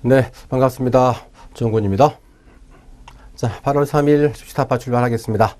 네, 반갑습니다. 정군입니다. 자, 8월 3일 주식타파 출발하겠습니다.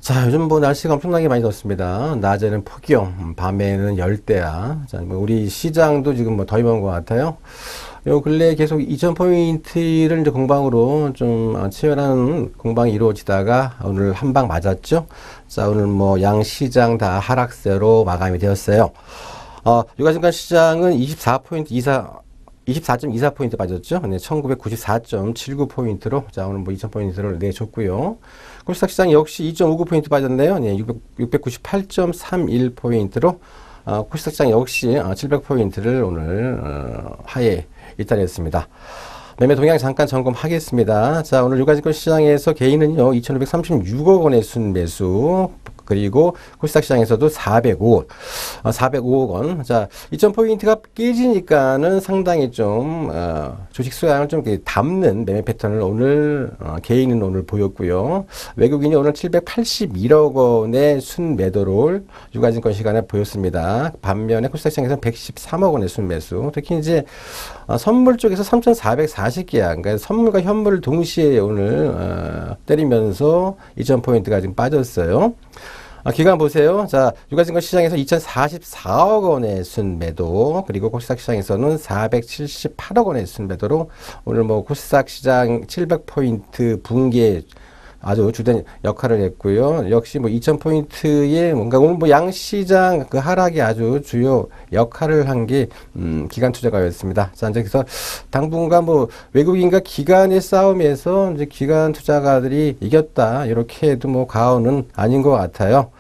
자, 요즘 뭐 날씨가 엄청나게 많이 덥습니다. 낮에는 폭염, 밤에는 열대야. 자, 뭐 우리 시장도 지금 뭐 더 임한 것 같아요. 요 근래 계속 2000포인트를 이제 공방으로 좀 치열한 공방이 이루어지다가 오늘 한 방 맞았죠. 자, 오늘 뭐 양 시장 다 하락세로 마감이 되었어요. 유가증권 시장은 24.24포인트 빠졌죠. 네, 1994.79포인트로, 자, 오늘 뭐 2000포인트를 내줬고요. 코스닥 시장 역시 2.59포인트 빠졌네요. 네, 698.31포인트로, 코스닥 시장 역시 700포인트를 오늘, 하에 일단했습니다. 매매 동향 잠깐 점검하겠습니다. 자, 오늘 유가증권 시장에서 개인은요, 2,536억 원의 순매수, 그리고 코스닥 시장에서도 405억 원. 자, 2,000포인트가 깨지니까는 상당히 좀, 주식 수량을 좀 담는 매매 패턴을 오늘, 개인은 오늘 보였고요. 외국인이 오늘 781억 원의 순매도를 유가증권 시간에 보였습니다. 반면에 코스닥 시장에서는 113억 원의 순매수. 특히 이제, 선물 쪽에서 3,440계약, 그러니까 선물과 현물을 동시에 오늘, 때리면서 2,000포인트가 지금 빠졌어요. 기간 보세요. 자, 유가증권 시장에서 2,044억 원의 순매도, 그리고 코스닥 시장에서는 478억 원의 순매도로 오늘 뭐 코스닥 시장 700포인트 붕괴 아주 주된 역할을 했고요. 역시 뭐 2,000포인트의 뭔가 오늘 뭐 양시장 그 하락이 아주 주요 역할을 한 게, 기관 투자가였습니다. 자, 이제 그래서 당분간 뭐 외국인과 기관의 싸움에서 이제 기관 투자가들이 이겼다. 이렇게 해도 뭐 과언은 아닌 것 같아요.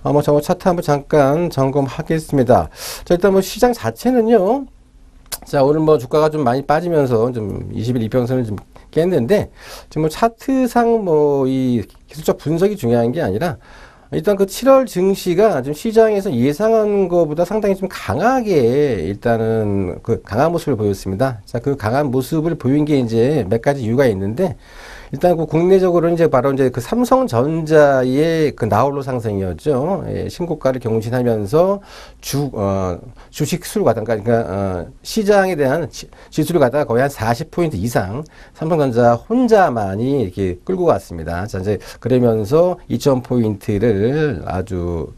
뭐 저 차트 한번 잠깐 점검하겠습니다. 자, 일단 뭐 시장 자체는요. 자, 오늘 뭐 주가가 좀 많이 빠지면서 좀 20일 이평선을 좀 깼는데, 지금 뭐 차트상 뭐 이 기술적 분석이 중요한 게 아니라, 일단 그 7월 증시가 좀 시장에서 예상한 것보다 상당히 좀 강하게 일단은 그 강한 모습을 보였습니다. 자, 그 강한 모습을 보인 게 이제 몇 가지 이유가 있는데, 일단 그 국내적으로 이제 바로 이제 그 삼성전자의 그 나홀로 상승이었죠. 예, 신고가를 경신하면서 주식 수를 갖다가, 그러니까, 시장에 대한 지수를 갖다가 거의 한 40포인트 이상 삼성전자 혼자만이 이렇게 끌고 갔습니다. 자, 이제 그러면서 2000포인트를 아주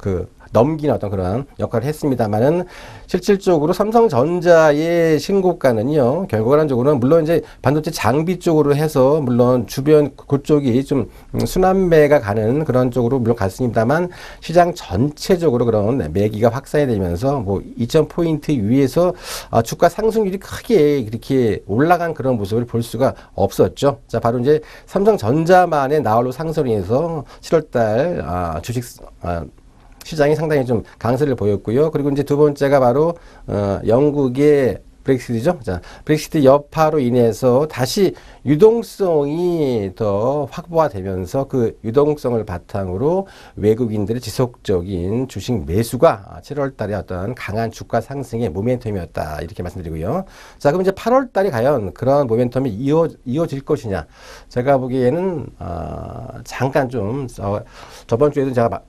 넘기는 어떤 그런 역할을 했습니다만은 실질적으로 삼성전자의 신고가는요, 결과론적으로는 물론 이제 반도체 장비 쪽으로 해서 물론 주변 그쪽이 좀 순환매가 가는 그런 쪽으로 물론 갔습니다만 시장 전체적으로 그런 매기가 확산이 되면서 뭐 2000포인트 위에서 주가 상승률이 크게 이렇게 올라간 그런 모습을 볼 수가 없었죠. 자, 바로 이제 삼성전자만의 나홀로 상승을 해서 7월달 주식 시장이 상당히 좀 강세를 보였고요. 그리고 이제 두 번째가 바로 영국의 브렉시트죠. 자, 브렉시트 여파로 인해서 다시 유동성이 더 확보가 되면서 그 유동성을 바탕으로 외국인들의 지속적인 주식 매수가 7월 달에 어떤 강한 주가 상승의 모멘텀이었다. 이렇게 말씀드리고요. 자, 그럼 이제 8월 달에 과연 그런 모멘텀이 이어질 것이냐. 제가 보기에는 잠깐 좀 저번 주에도 제가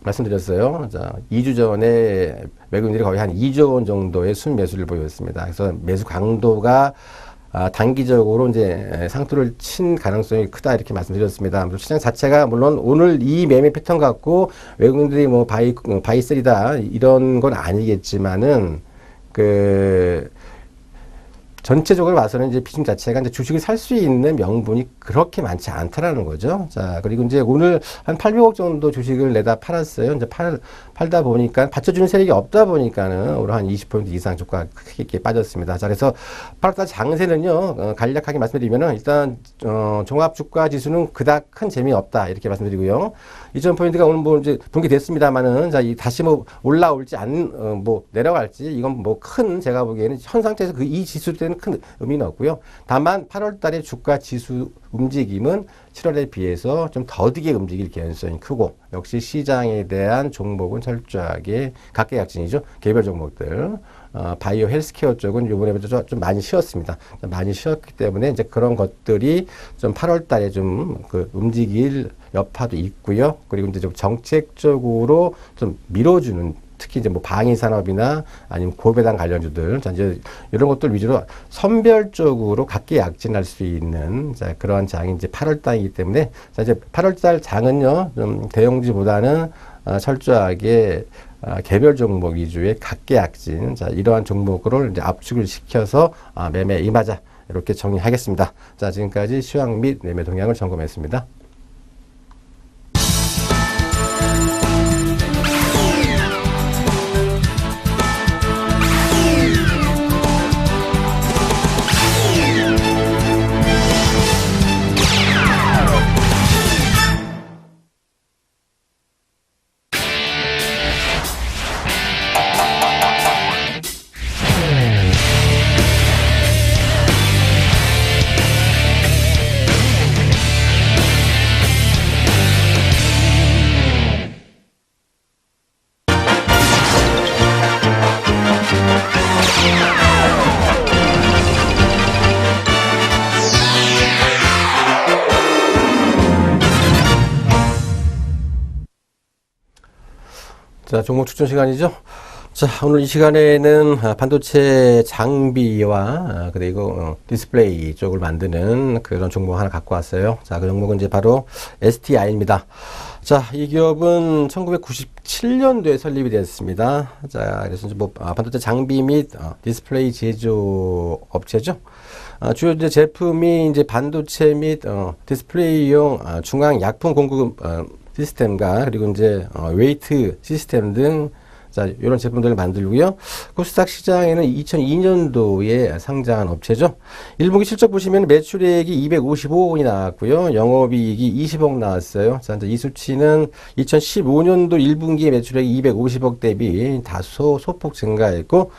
말씀드렸어요. 자, 2주 전에 외국인들이 거의 한 2조 원 정도의 순매수를 보였습니다. 그래서 매수 강도가 단기적으로 이제 상투를 친 가능성이 크다 이렇게 말씀드렸습니다. 시장 자체가 물론 오늘 이 매매 패턴 갖고 외국인들이 뭐 바이셀이다 이런 건 아니겠지만은 전체적으로 봐서는 이제 비중 자체가 이제 주식을 살 수 있는 명분이 그렇게 많지 않다라는 거죠. 자, 그리고 이제 오늘 한 800억 정도 주식을 내다 팔았어요. 이제 팔다 보니까 받쳐주는 세력이 없다 보니까는 오늘 한 20% 이상 주가가 크게 빠졌습니다. 자, 그래서 8월달 장세는요, 간략하게 말씀드리면은 일단, 종합주가 지수는 그닥 큰 재미없다. 이렇게 말씀드리고요. 2000포인트가 오늘 뭐 이제 붕괴됐습니다만은, 자, 다시 뭐 올라올지 뭐 내려갈지, 이건 뭐 큰 제가 보기에는 현 상태에서 이 지수 때는 큰 의미는 없고요. 다만 8월 달에 주가 지수 움직임은 7월에 비해서 좀 더디게 움직일 가능성이 크고, 역시 시장에 대한 종목은 철저하게 각계약진이죠. 개별 종목들. 바이오 헬스케어 쪽은 요번에부터 좀 많이 쉬었습니다. 많이 쉬었기 때문에 이제 그런 것들이 좀 8월 달에 좀 움직일 여파도 있고요. 그리고 이제 좀 정책적으로 좀 밀어주는 특히 이제 뭐 방위 산업이나 아니면 고배당 관련주들, 자, 이제 이런 것들 위주로 선별적으로 각기 약진할 수 있는 자, 그러한 장이 이제 8월 달이기 때문에 자, 이제 8월 달 장은요, 좀 대형주보다는 철저하게 개별 종목 위주의 각계약진, 자, 이러한 종목으로 이제 압축을 시켜서 매매 임하자. 이렇게 정리하겠습니다. 자, 지금까지 시황 및 매매 동향을 점검했습니다. 자, 종목 추천 시간이죠. 자, 오늘 이 시간에는 반도체 장비와 그리고 디스플레이 쪽을 만드는 그런 종목 하나 갖고 왔어요. 자, 그 종목은 이제 바로 STI입니다. 자, 이 기업은 1997년도에 설립이 됐습니다. 자, 그래서 이제 뭐 반도체 장비 및 디스플레이 제조 업체죠. 주요 이제 제품이 이제 반도체 및 디스플레이용 중앙 약품 공급 시스템과 그리고 이제 웨이트 시스템 등 자, 이런 제품들을 만들고요. 코스닥 시장에는 2002년도에 상장한 업체죠. 1분기 실적 보시면 매출액이 255억이 나왔고요. 영업이익이 20억 나왔어요. 자, 이제 이 수치는 2015년도 1분기 매출액이 250억 대비 다소 소폭 증가했고,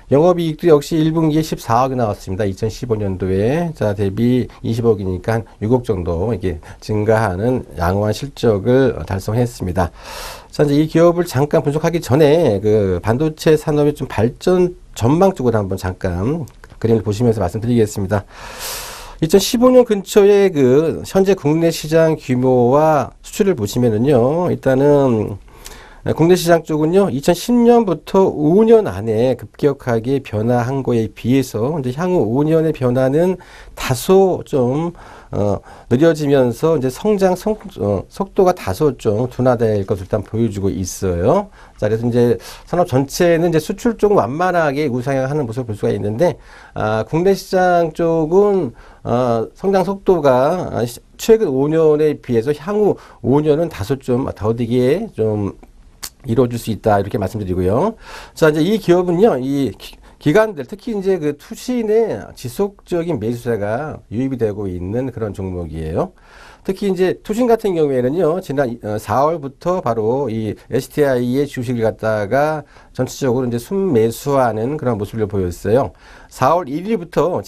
영업이익도 역시 1분기에 14억이 나왔습니다. 2015년도에. 자, 대비 20억이니까 한 6억 정도 이게 증가하는 양호한 실적을 달성했습니다. 자, 이제 이 기업을 잠깐 분석하기 전에 그 반도체 산업의 좀 발전 전망 쪽으로 한번 잠깐 그림을 보시면서 말씀드리겠습니다. 2015년 근처에 그 현재 국내 시장 규모와 수출을 보시면은요, 일단은 국내 시장 쪽은요, 2010년부터 5년 안에 급격하게 변화한 거에 비해서 이제 향후 5년의 변화는 다소 좀 느려지면서 이제 성장 속도가 다소 좀 둔화될 것을 일단 보여주고 있어요. 자, 그래서 이제 산업 전체는 이제 수출 쪽은 완만하게 우상향하는 모습을 볼 수가 있는데, 국내 시장 쪽은 성장 속도가 최근 5년에 비해서 향후 5년은 다소 좀 더디게 좀 이루어질 수 있다, 이렇게 말씀드리고요. 자, 이제 이 기업은요, 이 기관들, 특히 이제 그 투신의 지속적인 매수세가 유입이 되고 있는 그런 종목이에요. 특히 이제 투신 같은 경우에는요, 지난 4월부터 바로 이 STI의 주식을 갖다가 전체적으로 이제 순매수하는 그런 모습을 보였어요. 4월 1일부터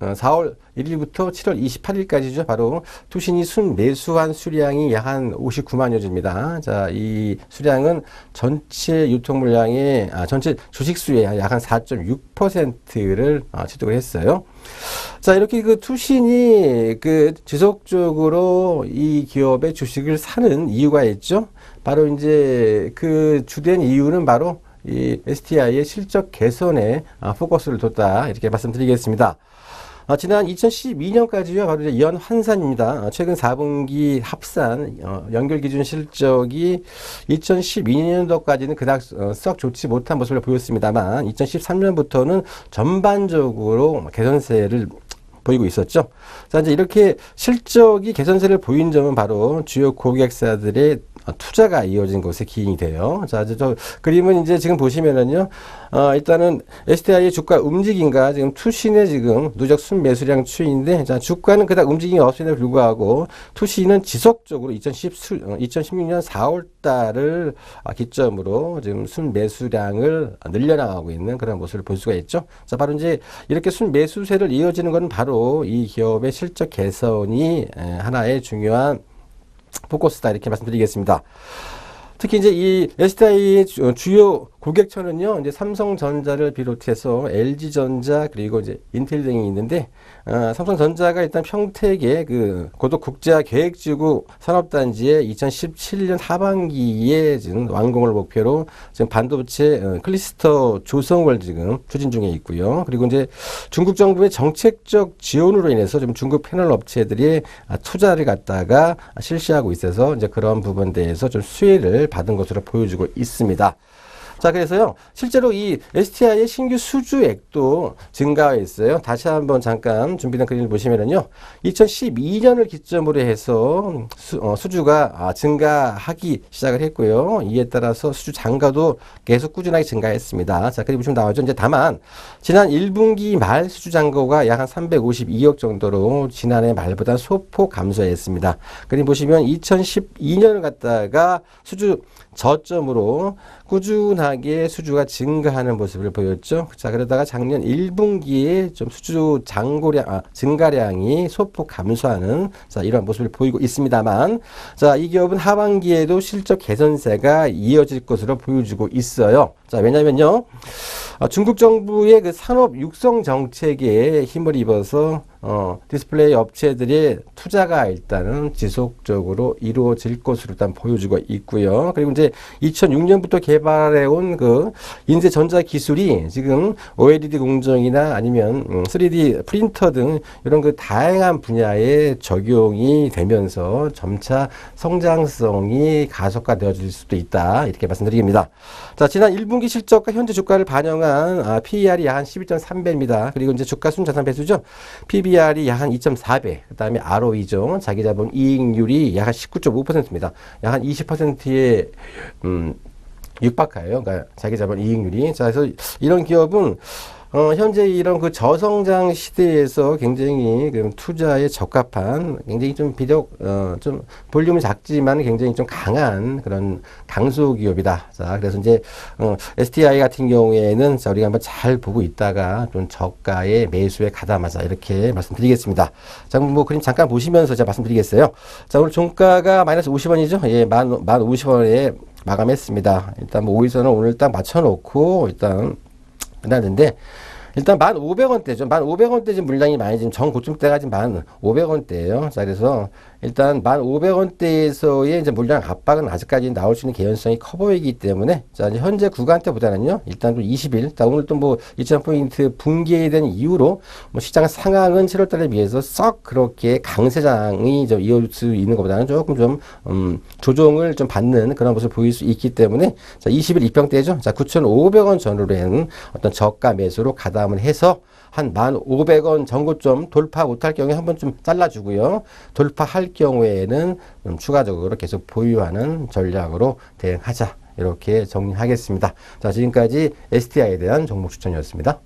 4월 1일부터 7월 28일까지죠. 바로 투신이 순매수한 수량이 약 한 59만여 주입니다. 자, 이 수량은 전체 유통 물량의 전체 주식 수의 약 한 4.6%를 취득을 했어요. 자, 이렇게 그 투신이 그 지속적으로 이 기업의 주식을 사는 이유가 있죠. 바로 이제 그 주된 이유는 바로 이 STI의 실적 개선에 포커스를 뒀다, 이렇게 말씀드리겠습니다. 지난 2012년까지요, 바로 이제 연환산입니다. 최근 4분기 합산 연결 기준 실적이 2012년도까지는 그닥 썩 좋지 못한 모습을 보였습니다만, 2013년부터는 전반적으로 개선세를 보이고 있었죠. 자, 이제 이렇게 실적이 개선세를 보인 점은 바로 주요 고객사들의 투자가 이어진 것에 기인이 돼요. 자, 이제 저 그림은 이제 지금 보시면은요, 일단은 STI의 주가 움직임과 지금 투신의 지금 누적 순매수량 추이인데, 자, 주가는 그닥 움직임이 없음에도 불구하고 투신은 지속적으로 2016년 4월 달을 기점으로 지금 순매수량을 늘려나가고 있는 그런 모습을 볼 수가 있죠. 자, 바로 이제 이렇게 순매수세를 이어지는 것은 바로 이 기업의 실적 개선이 하나의 중요한 포커스다, 이렇게 말씀드리겠습니다. 특히 이제 이 STI의 주요 고객처는요, 이제 삼성전자를 비롯해서 LG전자 그리고 이제 인텔 등이 있는데, 삼성전자가 일단 평택의 그 고덕 국제 계획지구 산업단지에 2017년 하반기에 지금 완공을 목표로 지금 반도체 클리스터 조성을 지금 추진 중에 있고요. 그리고 이제 중국 정부의 정책적 지원으로 인해서 지금 중국 패널 업체들이 투자를 갖다가 실시하고 있어서 이제 그런 부분에 대해서 좀 수혜를 받은 것으로 보여주고 있습니다. 자, 그래서요, 실제로 이 STI의 신규 수주액도 증가했어요. 다시 한번 잠깐 준비된 그림을 보시면은요, 2012년을 기점으로 해서 수주가 증가하기 시작을 했고요. 이에 따라서 수주 잔가도 계속 꾸준하게 증가했습니다. 자, 그림 보시면 나오죠. 이제 다만, 지난 1분기 말 수주 잔고가 약 한 352억 정도로 지난해 말보다 소폭 감소했습니다. 그림 보시면 2012년을 갖다가 수주 저점으로 꾸준하게 수주가 증가하는 모습을 보였죠. 자, 그러다가 작년 1분기에 좀 수주 증가량이 소폭 감소하는 자, 이런 모습을 보이고 있습니다만, 자, 이 기업은 하반기에도 실적 개선세가 이어질 것으로 보여주고 있어요. 자, 왜냐면요, 중국 정부의 그 산업 육성 정책에 힘을 입어서 디스플레이 업체들의 투자가 일단은 지속적으로 이루어질 것으로 일단 보여주고 있고요. 그리고 이제 2006년부터 개발해온 그 인쇄 전자 기술이 지금 OLED 공정이나 아니면 3D 프린터 등 이런 그 다양한 분야에 적용이 되면서 점차 성장성이 가속화되어질 수도 있다. 이렇게 말씀드립니다. 자, 지난 1분기 실적과 현재 주가를 반영한 PER이 약 한 12.3배입니다. 그리고 이제 주가 순자산 배수죠. PBR이 약 한 2.4배. 그 다음에 ROE죠. 자기자본 이익률이 약 한 19.5%입니다. 약 한 20%의 육박해요. 그러니까 자기자본 이익률이. 자, 그래서 이런 기업은 현재 이런 그 저성장 시대에서 굉장히 그 투자에 적합한 굉장히 좀 비록 좀 볼륨이 작지만 굉장히 좀 강한 그런 강소 기업이다. 자, 그래서 이제 STI 같은 경우에는 자, 우리가 한번 잘 보고 있다가 좀 저가의 매수에 가담하자 이렇게 말씀드리겠습니다. 자, 뭐 그림 잠깐 보시면서 제가 말씀드리겠어요. 자, 오늘 종가가 마이너스 50원이죠. 예, 만 50원에 마감했습니다. 일단 뭐 5일선을 오늘 딱 맞춰놓고 일단 끝났는데, 일단 1,500원대죠. 1,500원대 지금 물량이 많이 지금 정고점대가 지금 1,500원대예요. 자, 그래서 일단 1,500원대에서의 이제 물량 압박은 아직까지 나올 수 있는 개연성이 커 보이기 때문에, 자, 이제 현재 구간대보다는요, 일단 좀 20일, 자, 오늘 또 뭐 2,000포인트 붕괴된 이후로 뭐 시장 상황은 7월달에 비해서 썩 그렇게 강세장이 좀 이어질 수 있는 것보다는 조금 좀 조정을 좀 받는 그런 모습을 보일 수 있기 때문에, 자, 20일 입평대죠. 자, 9,500원 전후로 한 어떤 저가 매수로 가담을 해서 한 1,500원 전고점 돌파 못할 경우에 한번 좀 잘라주고요. 돌파할 경우에는 추가적으로 계속 보유하는 전략으로 대응하자. 이렇게 정리하겠습니다. 자, 지금까지 STI에 대한 종목 추천이었습니다.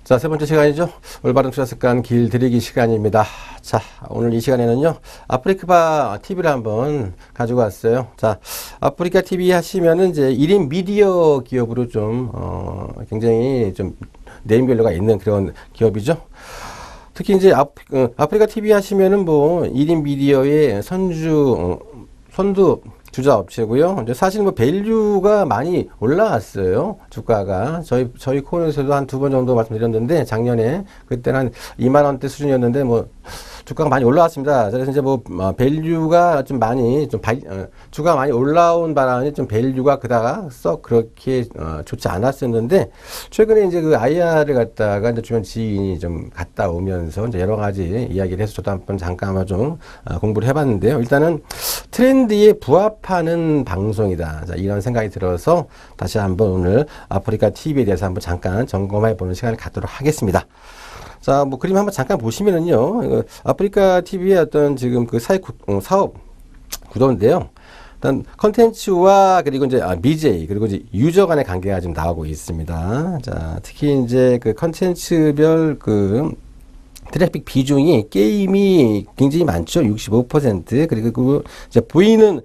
자, 세 번째 시간이죠. 올바른 투자 습관 길들이기 시간입니다. 자, 오늘 이 시간에는요, 아프리카 TV를 한번 가지고 왔어요. 자, 아프리카 TV 하시면은 이제 1인 미디어 기업으로 좀, 굉장히 좀 네임밸류가 있는 그런 기업이죠. 특히 이제 아프리카 TV 하시면은 뭐 1인 미디어의 선두 주자 업체고요. 이제 사실 뭐 밸류가 많이 올라왔어요. 주가가 저희 코너에서도 한 2번 정도 말씀드렸는데, 작년에 그때는 한 2만 원대 수준이었는데 뭐 주가가 많이 올라왔습니다. 그래서 이제 뭐 밸류가 좀 많이 주가 많이 올라온 바람에 좀 밸류가 그다가 썩 그렇게 좋지 않았었는데, 최근에 이제 그 IR을 갖다가 이제 주변 지인이 좀 갔다 오면서 이제 여러 가지 이야기를 해서 저도 한번 잠깐 좀 공부를 해봤는데요. 일단은 트렌드에 부합하는 방송이다. 자, 이런 생각이 들어서 다시 한번 오늘 아프리카 TV에 대해서 한번 잠깐 점검해 보는 시간을 갖도록 하겠습니다. 자, 뭐 그림 한번 잠깐 보시면은요, 아프리카 TV의 어떤 지금 그 사업 구도인데요. 일단 컨텐츠와 그리고 이제 BJ 그리고 이제 유저 간의 관계가 좀 나오고 있습니다. 자, 특히 이제 그 컨텐츠별 그 트래픽 비중이 게임이 굉장히 많죠. 65%. 그리고 이제 보이는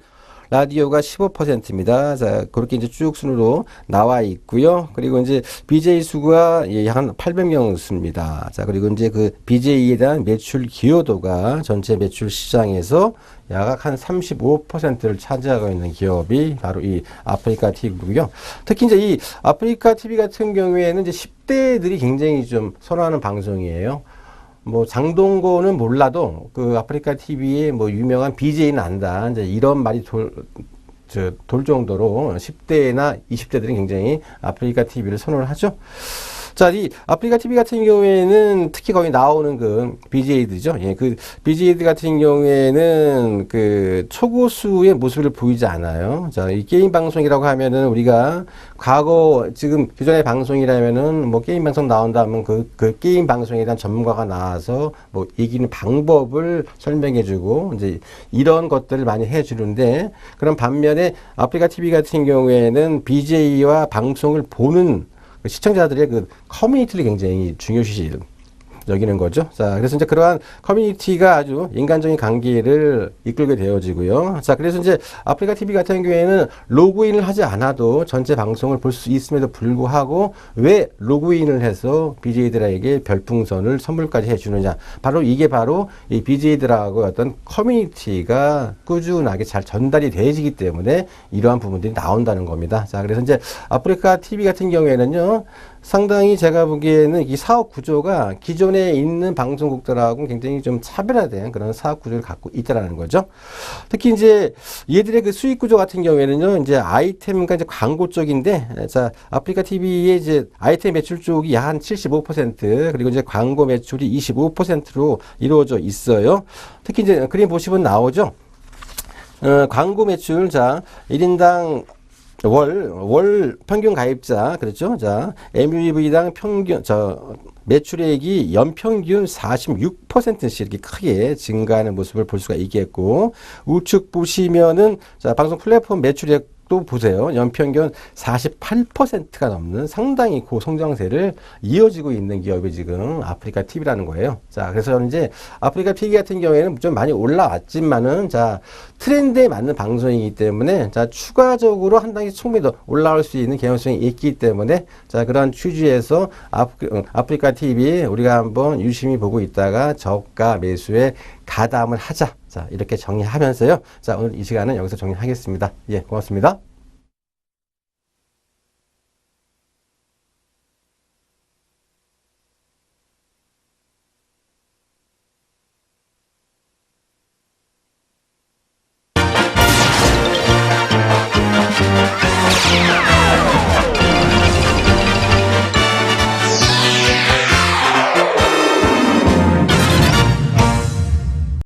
라디오가 15%입니다. 자, 그렇게 이제 쭉 순으로 나와 있고요. 그리고 이제 BJ 수가 한 800명 수입니다. 자, 그리고 이제 그 BJ에 대한 매출 기여도가 전체 매출 시장에서 약 한 35%를 차지하고 있는 기업이 바로 이 아프리카 TV고요. 특히 이제 이 아프리카 TV 같은 경우에는 이제 10대들이 굉장히 좀 선호하는 방송이에요. 뭐 장동건은 몰라도 그 아프리카 TV에 뭐 유명한 BJ는 안다. 이제 이런 말이 돌 정도로 10대나 20대들은 굉장히 아프리카 TV를 선호를 하죠. 자, 이 아프리카 TV 같은 경우에는 특히 거기 나오는 그 BJ들이죠. 예, 그 BJ들 같은 경우에는 그 초고수의 모습을 보이지 않아요. 자, 이 게임 방송이라고 하면은 우리가 과거 지금 기존의 방송이라면은 뭐 게임 방송 나온다면 그 게임 방송에 대한 전문가가 나와서 뭐 이기는 방법을 설명해주고 이제 이런 것들을 많이 해주는데 그런 반면에 아프리카 TV 같은 경우에는 BJ와 방송을 보는 시청자들의 그 커뮤니티를 굉장히 중요시 여기는 거죠. 자, 그래서 이제 그러한 커뮤니티가 아주 인간적인 관계를 이끌게 되어지고요. 자, 그래서 이제 아프리카 TV 같은 경우에는 로그인을 하지 않아도 전체 방송을 볼 수 있음에도 불구하고 왜 로그인을 해서 BJ들에게 별풍선을 선물까지 해주느냐. 이게 바로 이 BJ들하고 어떤 커뮤니티가 꾸준하게 잘 전달이 되어지기 때문에 이러한 부분들이 나온다는 겁니다. 자, 그래서 이제 아프리카 TV 같은 경우에는요. 상당히 제가 보기에는 이 사업 구조가 기존에 있는 방송국들하고는 굉장히 좀 차별화된 그런 사업 구조를 갖고 있다라는 거죠. 특히 이제 얘들의 그 수익 구조 같은 경우에는요, 이제 아이템과 이제 광고 쪽인데, 자, 아프리카 TV의 이제 아이템 매출 쪽이 약 한 75%, 그리고 이제 광고 매출이 25%로 이루어져 있어요. 특히 이제 그림 보시면 나오죠. 광고 매출, 자, 1인당 월 평균 가입자, 그렇죠? 자, MUV당 평균, 매출액이 연평균 46%씩 이렇게 크게 증가하는 모습을 볼 수가 있겠고, 우측 보시면은, 자, 방송 플랫폼 매출액 또 보세요. 연평균 48%가 넘는 상당히 고성장세를 이어지고 있는 기업이 지금 아프리카 TV라는 거예요. 자, 그래서 저는 이제 아프리카 TV 같은 경우에는 좀 많이 올라왔지만은, 자, 트렌드에 맞는 방송이기 때문에, 자, 추가적으로 한 단계 충분히 더 올라올 수 있는 개연성이 있기 때문에, 자, 그런 취지에서 아프리카 TV 우리가 한번 유심히 보고 있다가 저가 매수에 가담을 하자. 자, 이렇게 정리하면서요. 자, 오늘 이 시간은 여기서 정리하겠습니다. 예, 고맙습니다.